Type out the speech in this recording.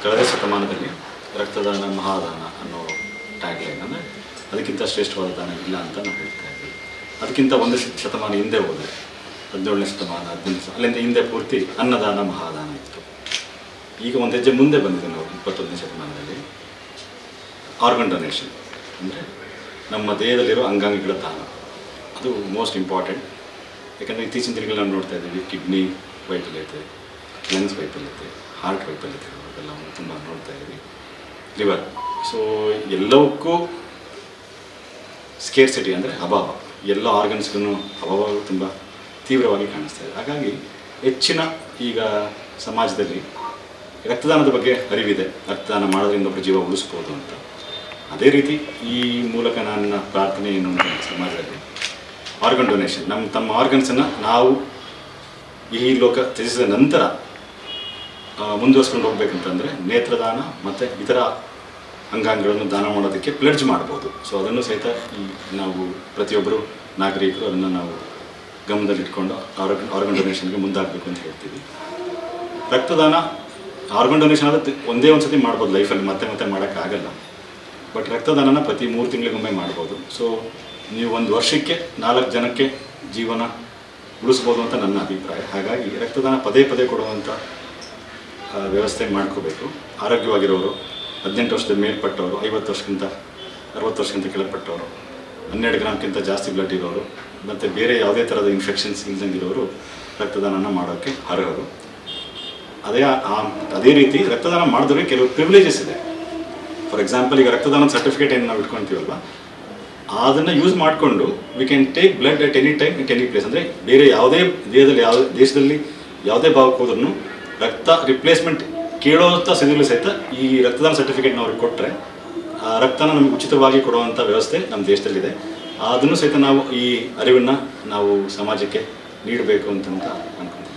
ಕಳೆದ ಶತಮಾನದಲ್ಲಿ ರಕ್ತದಾನ ಮಹಾದಾನ ಅನ್ನೋ ಟ್ಯಾಗ್ಲೈನ್ ಅಂದರೆ ಅದಕ್ಕಿಂತ ಶ್ರೇಷ್ಠವಾದ ದಾನ ಇಲ್ಲ ಅಂತ ನಾವು ಹೇಳ್ತಾ ಇದ್ವಿ. ಅದಕ್ಕಿಂತ ಒಂದು ಶತಮಾನ ಹಿಂದೆ ಹೋದರೆ 17ನೇ ಶತಮಾನ 18ನೇ ಅಲ್ಲಿಂದ ಹಿಂದೆ ಪೂರ್ತಿ ಅನ್ನದಾನ ಮಹಾದಾನ ಇತ್ತು. ಈಗ ಒಂದು ಹೆಜ್ಜೆ ಮುಂದೆ ಬಂದಿದೆ ನಾವು 21ನೇ ಶತಮಾನದಲ್ಲಿ ಆರ್ಗನ್ ಡೊನೇಷನ್ ಅಂದರೆ ನಮ್ಮ ದೇಹದಲ್ಲಿರೋ ಅಂಗಾಂಗಗಳ ದಾನ. ಅದು ಮೋಸ್ಟ್ ಇಂಪಾರ್ಟೆಂಟ್. ಯಾಕಂದರೆ ಇತ್ತೀಚಿನ ದಿನಗಳಲ್ಲಿ ನಾವು ನೋಡ್ತಾ ಇದ್ದೀವಿ ಕಿಡ್ನಿ ವೈಫಲ್ಯತೆ, ಲಂಗ್ಸ್ ವೈಫಲ್ಯತೆ, ಹಾರ್ಟ್ ವೈಫಲ್ಯತೆ ಅದೆಲ್ಲವನ್ನು ತುಂಬ ನೋಡ್ತಾ ಇದ್ದೀವಿ. ಲಿವರ್, ಸೊ ಎಲ್ಲವಕ್ಕೂ ಸ್ಕೇರ್ಸಿಟಿ ಅಂದರೆ ಅಭಾವ, ಎಲ್ಲ ಆರ್ಗನ್ಸ್ಗೂ ಅಭಾವಗಳು ತುಂಬ ತೀವ್ರವಾಗಿ ಕಾಣಿಸ್ತಾ ಇದೆ. ಹಾಗಾಗಿ ಹೆಚ್ಚಿನ ಈಗ ಸಮಾಜದಲ್ಲಿ ರಕ್ತದಾನದ ಬಗ್ಗೆ ಅರಿವಿದೆ. ರಕ್ತದಾನ ಮಾಡೋದ್ರಿಂದ ಒಬ್ಬರು ಜೀವ ಉಳಿಸ್ಬೋದು ಅಂತ. ಅದೇ ರೀತಿ ಈ ಮೂಲಕ ನನ್ನ ಪ್ರಾರ್ಥನೆ ಏನು ಅಂತ ಸಮಾಜದಲ್ಲಿ ಆರ್ಗನ್ ಡೊನೇಷನ್, ತಮ್ಮ ಆರ್ಗನ್ಸನ್ನು ನಾವು ಈ ಲೋಕ ತ್ಯಜಿಸಿದ ನಂತರ ಮುಂದುವರ್ಸ್ಕೊಂಡು ಹೋಗ್ಬೇಕಂತಂದರೆ ನೇತ್ರದಾನ ಮತ್ತು ಇತರ ಅಂಗಾಂಗಗಳನ್ನು ದಾನ ಮಾಡೋದಕ್ಕೆ ಪ್ಲೆಡ್ಜ್ ಮಾಡ್ಬೋದು. ಸೊ ಅದನ್ನು ಸಹಿತ ನಾವು ಪ್ರತಿಯೊಬ್ಬರು ನಾಗರಿಕರು ಅದನ್ನು ನಾವು ಗಮನದಲ್ಲಿಟ್ಕೊಂಡು ಆರ್ಗನ್ ಡೊನೇಷನ್ಗೆ ಮುಂದಾಗಬೇಕು ಅಂತ ಹೇಳ್ತೀವಿ. ರಕ್ತದಾನ ಆರ್ಗನ್ ಡೊನೇಷನ್ ಆದರೆ ಒಂದೇ ಒಂದು ಸತಿ ಮಾಡ್ಬೋದು ಲೈಫಲ್ಲಿ, ಮತ್ತೆ ಮಾಡೋಕ್ಕಾಗಲ್ಲ. ಬಟ್ ರಕ್ತದಾನನ ಪ್ರತಿ 3 ತಿಂಗಳಿಗೊಮ್ಮೆ ಮಾಡ್ಬೋದು. ಸೊ ನೀವು ಒಂದು ವರ್ಷಕ್ಕೆ 4 ಜನಕ್ಕೆ ಜೀವನ ಉಳಿಸ್ಬೋದು ಅಂತ ನನ್ನ ಅಭಿಪ್ರಾಯ. ಹಾಗಾಗಿ ರಕ್ತದಾನ ಪದೇ ಕೊಡುವಂಥ ವ್ಯವಸ್ಥೆ ಮಾಡ್ಕೋಬೇಕು. ಆರೋಗ್ಯವಾಗಿರೋರು, 18 ವರ್ಷದ ಮೇಲ್ಪಟ್ಟವರು, 50 ವರ್ಷಕ್ಕಿಂತ 60 ವರ್ಷಕ್ಕಿಂತ ಕೆಳಪಟ್ಟವರು, 12 ಗ್ರಾಮ್ಗಿಂತ ಜಾಸ್ತಿ ಬ್ಲಡ್ ಇರೋರು ಮತ್ತು ಬೇರೆ ಯಾವುದೇ ಥರದ ಇನ್ಫೆಕ್ಷನ್ಸ್ ಇಲ್ದಂಗಿರೋರು ರಕ್ತದಾನ ಮಾಡೋಕ್ಕೆ ಅರ್ಹರು. ಅದೇ ರೀತಿ ರಕ್ತದಾನ ಮಾಡಿದ್ರೆ ಕೆಲವು ಪ್ರಿವಿಲೇಜಸ್ ಇದೆ. ಫಾರ್ ಎಕ್ಸಾಂಪಲ್, ಈಗ ರಕ್ತದಾನದ ಸರ್ಟಿಫಿಕೇಟ್ ಏನು ನಾವು ಇಟ್ಕೊತೀವಲ್ವ, ಅದನ್ನು ಯೂಸ್ ಮಾಡಿಕೊಂಡು we can take blood at any time at any place. ಅಂದರೆ ಬೇರೆ ಯಾವುದೇ ದೇಶದಲ್ಲಿ ಯಾವುದೇ ಭಾಗಕ್ಕೆ ಹೋದ್ರೂ ರಕ್ತ ರಿಪ್ಲೇಸ್ಮೆಂಟ್ ಕೇಳೋಂಥ ಸ್ಥಿತಿಗಳು ಸಹಿತ ಈ ರಕ್ತದಾನ ಸರ್ಟಿಫಿಕೇಟ್ನ ಅವ್ರಿಗೆ ಕೊಟ್ಟರೆ ಆ ರಕ್ತನ ನಮಗೆ ಉಚಿತವಾಗಿ ಕೊಡುವಂಥ ವ್ಯವಸ್ಥೆ ನಮ್ಮ ದೇಶದಲ್ಲಿದೆ. ಅದನ್ನು ಸಹಿತ ನಾವು ಈ ಅರಿವನ್ನು ನಾವು ಸಮಾಜಕ್ಕೆ ನೀಡಬೇಕು ಅಂತ ಅನ್ಕೊಂತೀವಿ.